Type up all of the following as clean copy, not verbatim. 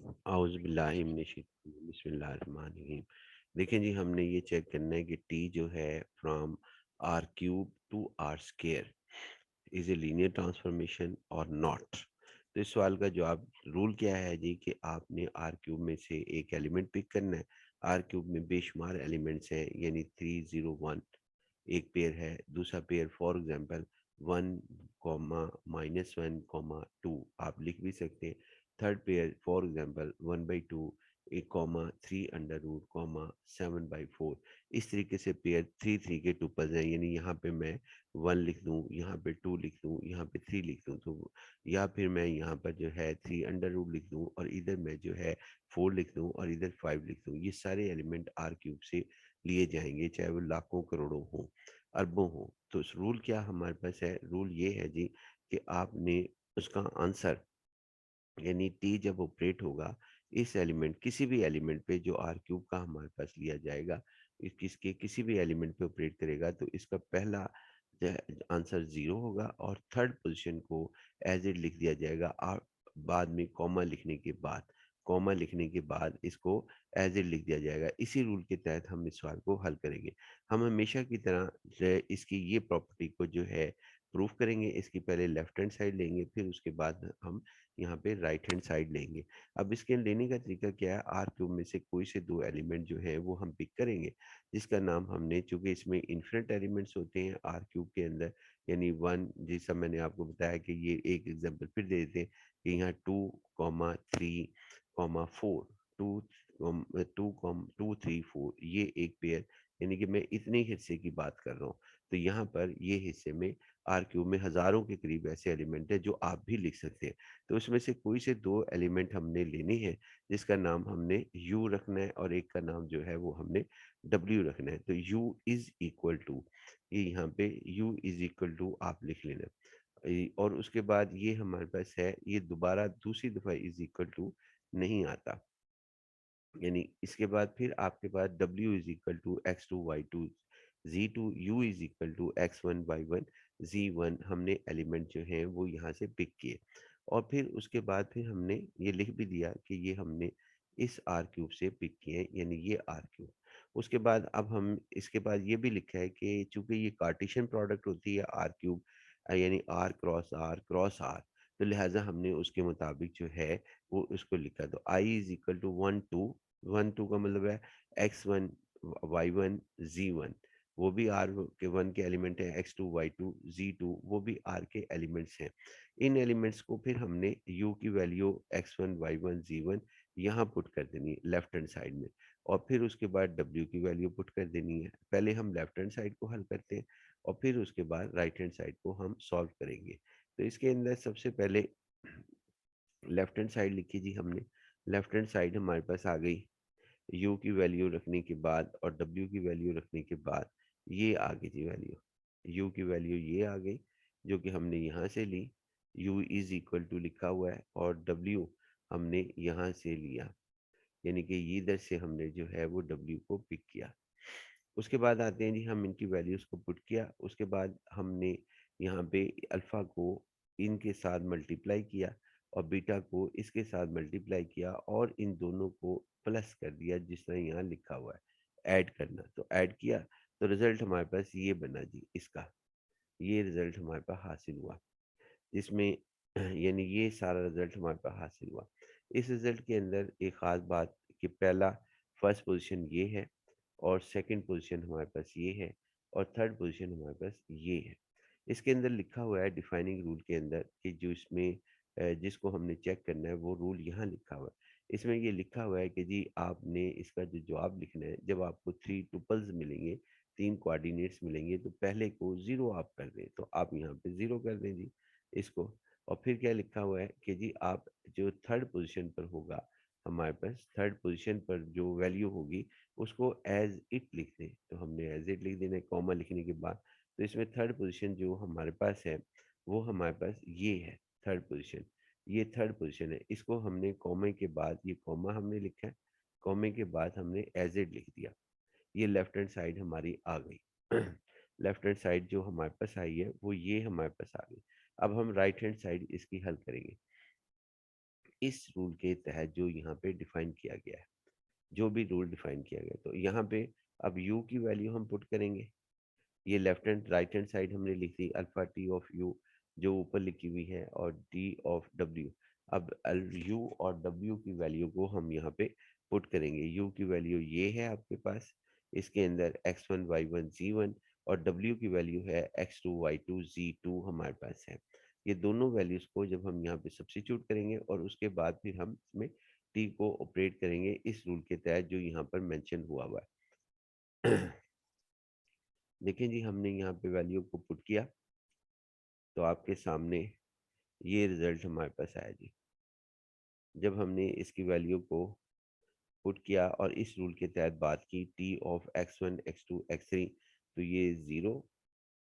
बिस्मिल्लाहिर्रहमानिर्रहीम। देखें जी, हमने ये चेक करना है कि टी जो है from R cube to R square is a linear transformation or not. तो इस सवाल का जवाब रूल क्या है जी कि आपने आर क्यूब में से एक एलिमेंट पिक करना है। आर क्यूब में बेशुमार एलिमेंट्स हैं, यानी 301 एक पेयर है, दूसरा पेयर फॉर एग्जांपल 1, -1, 2 आप लिख भी सकते हैं। थर्ड पेयर फॉर एग्जांपल 1/2 एक कॉमा 3 अंडर रूट 7/4। इस तरीके से पेयर 3 3 के टुपल्स हैं, यानी यहाँ पे मैं 1 लिख दूँ, यहाँ पे 2 लिख दूँ, यहाँ पे 3 लिख दूँ, तो या फिर मैं यहाँ पर जो है 3 अंडर रूट लिख दूँ और इधर मैं जो है 4 लिख दूँ और इधर 5 लिख दूँ। ये सारे एलिमेंट आर क्यूब से लिए जाएंगे, चाहे वो लाखों करोड़ों हों, अरबों हों। तो इस रूल क्या हमारे पास है? रूल ये है जी कि आपने उसका आंसर, यानी टी जब ऑपरेट होगा इस एलिमेंट, किसी भी एलिमेंट पे जो आर क्यूब का हमारे पास लिया जाएगा, किसके किसी भी एलिमेंट पे ऑपरेट करेगा, तो इसका पहला आंसर ज़ीरो होगा और थर्ड पोजीशन को एज इट लिख दिया जाएगा। बाद में कॉमा लिखने के बाद, कॉमा लिखने के बाद इसको एज इट लिख दिया जाएगा। इसी रूल के तहत हम इस सवाल को हल करेंगे। हम हमेशा की तरह जो है इसकी ये प्रॉपर्टी को जो है प्रूफ करेंगे। इसकी पहले लेफ्ट हैंड साइड लेंगे, फिर उसके बाद हम यहाँ पे राइट हैंड साइड लेंगे। अब इसके लेने का तरीका क्या है? आर क्यूब में से कोई से दो एलिमेंट जो है वो हम पिक करेंगे, जिसका नाम हमने, चूंकि इसमें इन्फिनिट एलिमेंट्स होते हैं आर क्यूब के अंदर, यानी वन, जैसा मैंने आपको बताया कि ये एक एग्जांपल फिर दे देते हैं कि यहाँ 2, 3, 4, 2, 3, 4 ये एक पेयर, यानी कि मैं इतने हिस्से की बात कर रहा हूँ। तो यहाँ पर ये हिस्से में आर क्यूब में हजारों के करीब ऐसे एलिमेंट है जो आप भी लिख सकते हैं। तो उसमें से कोई से दो एलिमेंट हमने लेने हैं, जिसका नाम हमने u रखना है और एक का नाम जो है वो हमने w रखना है। तो u इज इक्वल टू, ये यहाँ पे u इज इक्वल टू आप लिख लेना। और उसके बाद ये हमारे पास है, ये दोबारा दूसरी दफा इज इक्वल टू नहीं आता, यानी इसके बाद फिर आपके पास w is equal to x2 y2 z2 u is equal to x1 y1 z1 हमने एलिमेंट जो हैं वो यहाँ से पिक किए। और फिर उसके बाद फिर हमने ये लिख भी दिया कि ये हमने इस आर क्यूब से पिक किए हैं, यानी ये आर क्यूब। उसके बाद अब हम इसके बाद ये भी लिखा है कि चूंकि ये कार्टेशियन प्रोडक्ट होती है आर क्यूब, यानी आर आर, तो लिहाजा हमने उसके मुताबिक जो है वो उसको लिखा। तो आई इज इक्वल टू 1 2 का मतलब है x1 y1 z1, वो भी आर के वन के एलिमेंट है, x2 y2 z2 वो भी आर के एलिमेंट्स हैं। इन एलिमेंट्स को फिर हमने u की वैल्यू x1 y1 z1 यहाँ पुट कर देनी है लेफ्ट हैंड साइड में, और फिर उसके बाद w की वैल्यू पुट कर देनी है। पहले हम लेफ्ट हैंड साइड को हल करते हैं और फिर उसके बाद राइट हैंड साइड को हम सॉल्व करेंगे। तो इसके अंदर सबसे पहले लेफ्ट हैंड साइड लिखी जी हमने। लेफ्ट हैंड साइड हमारे पास आ गई, u की वैल्यू रखने के बाद और w की वैल्यू रखने के बाद ये आ गई जी वैल्यू, u की वैल्यू ये आ गई जो कि हमने यहाँ से ली। u इज इक्वल टू लिखा हुआ है और w हमने यहाँ से लिया, यानी कि इधर से हमने जो है वो w को पिक किया। उसके बाद आते हैं जी, हम इनकी वैल्यूज़ को पुट किया। उसके बाद हमने यहाँ पे अल्फ़ा को इनके साथ मल्टीप्लाई किया और बीटा को इसके साथ मल्टीप्लाई किया और इन दोनों को प्लस कर दिया, जिस तरह यहाँ लिखा हुआ है ऐड करना। तो ऐड किया तो रिज़ल्ट हमारे पास ये बना जी इसका, ये रिज़ल्ट हमारे पास हासिल हुआ, जिसमें यानी ये सारा रिज़ल्ट हमारे पास हासिल हुआ। इस रिज़ल्ट के अंदर एक ख़ास बात कि पहला फर्स्ट पोजीशन ये है और सेकंड पोजीशन हमारे पास ये है और थर्ड पोजीशन हमारे पास ये है। इसके अंदर लिखा हुआ है डिफाइनिंग रूल के अंदर कि जो इसमें जिसको हमने चेक करना है वो रूल यहाँ लिखा हुआ है। इसमें ये लिखा हुआ है कि जी आपने इसका जो जवाब लिखना है, जब आपको 3 टुपल्स मिलेंगे, 3 कोऑर्डिनेट्स मिलेंगे, तो पहले को ज़ीरो आप कर दें, तो आप यहाँ पे ज़ीरो कर दें जी इसको। और फिर क्या लिखा हुआ है कि जी आप जो थर्ड पोजीशन पर होगा, हमारे पास थर्ड पोजीशन पर जो वैल्यू होगी उसको एज इट लिख दें। तो हमने एज इट लिख देना है कॉमा लिखने के बाद। तो इसमें थर्ड पोजीशन जो हमारे पास है वो हमारे पास ये है थर्ड पोजीशन, ये थर्ड पोजीशन है। इसको हमने कॉमे के बाद, ये कॉमा हमने लिखा है, कॉमे के बाद हमने एज इट लिख दिया। ये लेफ्ट हैंड साइड हमारी आ गई। लेफ्ट हैंड साइड जो हमारे पास आई है वो ये हमारे पास आ गई। अब हम राइट हैंड साइड इसकी हल करेंगे। इस रूल के तहत जो यहाँ पे डिफाइन किया गया है, जो भी रूल डिफाइन किया गया, तो यहाँ पे अब यू की वैल्यू हम पुट करेंगे। ये left hand right hand side हमने लिख दी अल्फा टी ऑफ यू जो ऊपर लिखी हुई है, और डी ऑफ डब्ल्यू। अब यू और डब्ल्यू की वैल्यू को हम यहाँ पे पुट करेंगे। यू की वैल्यू ये है आपके पास, इसके अंदर x1 y1 z1, और डब्ल्यू की वैल्यू है x2 y2 z2 हमारे पास है। ये दोनों वैल्यूज को जब हम यहाँ पे सब्स्टिट्यूट करेंगे और उसके बाद फिर हम इसमें टी को ऑपरेट करेंगे इस रूल के तहत जो यहाँ पर मेंशन हुआ हुआ है। देखिए जी, हमने यहाँ पे वैल्यू को पुट किया तो आपके सामने ये रिजल्ट हमारे पास आया जी। जब हमने इसकी वैल्यू को पुट किया और इस रूल के तहत बात की T of x1 x2 x3, तो ये ज़ीरो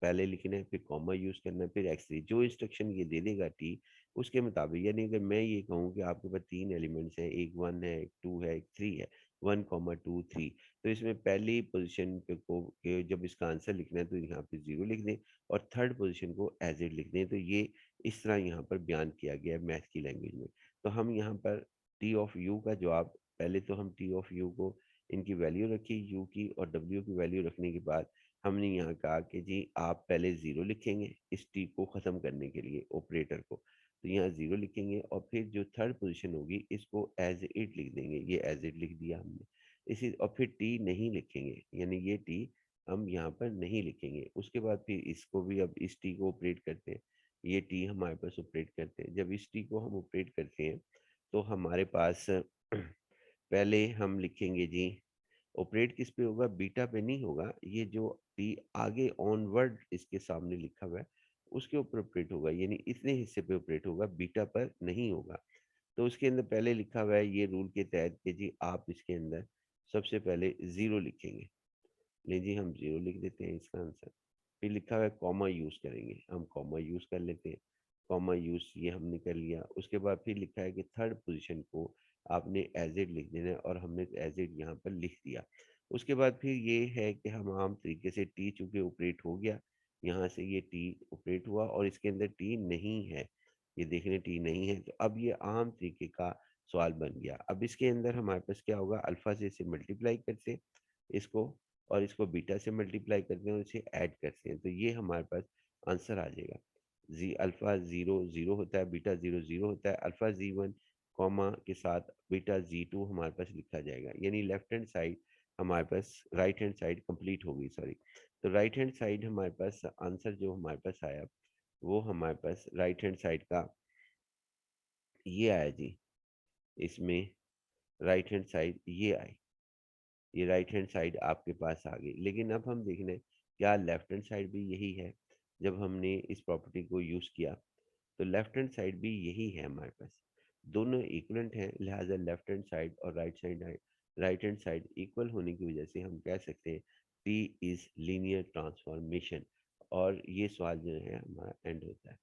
पहले लिखना है, फिर कॉमा यूज़ करना है, फिर x3 जो इंस्ट्रक्शन ये दे देगा टी उसके मुताबिक। यानी अगर मैं ये कहूँ कि आपके पास तीन एलिमेंट्स हैं, एक 1 है, एक 2 है, एक 3 है, 1 कॉमा 2 3, तो इसमें पहली पोजीशन पे को के जब इसका आंसर लिखना है तो यहाँ पे ज़ीरो लिख दें, और थर्ड पोजीशन को एज इट लिख दें। तो ये इस तरह यहाँ पर बयान किया गया है मैथ की लैंग्वेज में। तो हम यहाँ पर टी ऑफ यू का जवाब, पहले तो हम टी ऑफ यू को इनकी वैल्यू रखी यू की और डब्ल्यू की वैल्यू रखने के बाद हमने यहाँ कहा कि जी आप पहले ज़ीरो लिखेंगे इस टी को ख़त्म करने के लिए ऑपरेटर को, तो यहाँ ज़ीरो लिखेंगे और फिर जो थर्ड पोजीशन होगी इसको एज इट लिख देंगे। ये एज इट लिख दिया हमने इसी, और फिर टी नहीं लिखेंगे, यानी ये टी हम यहाँ पर नहीं लिखेंगे। उसके बाद फिर इसको भी अब इस टी को ऑपरेट करते हैं, ये टी हमारे पास ऑपरेट करते हैं। जब इस टी को हम ऑपरेट करते हैं तो हमारे पास पहले हम लिखेंगे जी, ऑपरेट किस पे होगा, बीटा पे नहीं होगा, ये जो टी आगे ऑनवर्ड इसके सामने लिखा हुआ है उसके ऊपर ऑपरेट होगा, यानी इतने हिस्से पे ऑपरेट होगा, बीटा पर नहीं होगा। तो उसके अंदर पहले लिखा हुआ है ये रूल के तहत कि जी आप इसके अंदर सबसे पहले ज़ीरो लिखेंगे। ले जी हम जीरो लिख देते हैं इसका आंसर। फिर लिखा हुआ है कॉमा यूज करेंगे, हम कॉमा यूज कर लेते हैं। कॉमा यूज ये हमने कर लिया। उसके बाद फिर लिखा है कि थर्ड पोजीशन को आपने एज इट लिख देना है, और हमने एज इट यहाँ पर लिख दिया। उसके बाद फिर ये है कि हम आम तरीके से टी चूंकि ऑपरेट हो गया, यहाँ से ये टी ऑपरेट हुआ और इसके अंदर टी नहीं है, ये देखने टी नहीं है, तो अब ये आम तरीके का सवाल बन गया। अब इसके अंदर हमारे पास क्या होगा, अल्फा से इसे मल्टीप्लाई करते हैं इसको, और इसको बीटा से मल्टीप्लाई करते हैं और इसे ऐड करते हैं, तो ये हमारे पास आंसर आ जाएगा। जी अल्फा ज़ीरो ज़ीरो होता है, बीटा ज़ीरो ज़ीरो होता है, अल्फा Z1 कॉमा के साथ बीटा Z2 हमारे पास लिखा जाएगा। यानी लेफ्ट हैंड साइड हमारे पास, राइट हैंड साइड कंप्लीट होगी, सॉरी। तो राइट हैंड साइड हमारे पास आंसर जो हमारे पास आया वो हमारे पास राइट हैंड साइड का ये आया जी। इसमें राइट हैंड साइड ये आई, ये राइट हैंड साइड आपके पास आ गई। लेकिन अब हम देख लें क्या लेफ्ट हैंड साइड भी यही है। जब हमने इस प्रॉपर्टी को यूज़ किया तो लेफ्ट हैंड साइड भी यही है हमारे पास, दोनों इक्वलेंट हैं, लिहाजा लेफ्ट हैंड साइड और राइट हैंड साइड इक्वल होने की वजह से हम कह सकते हैं टी इज़ लीनियर ट्रांसफॉर्मेशन। और ये सवाल जो है हमारा एंड होता है।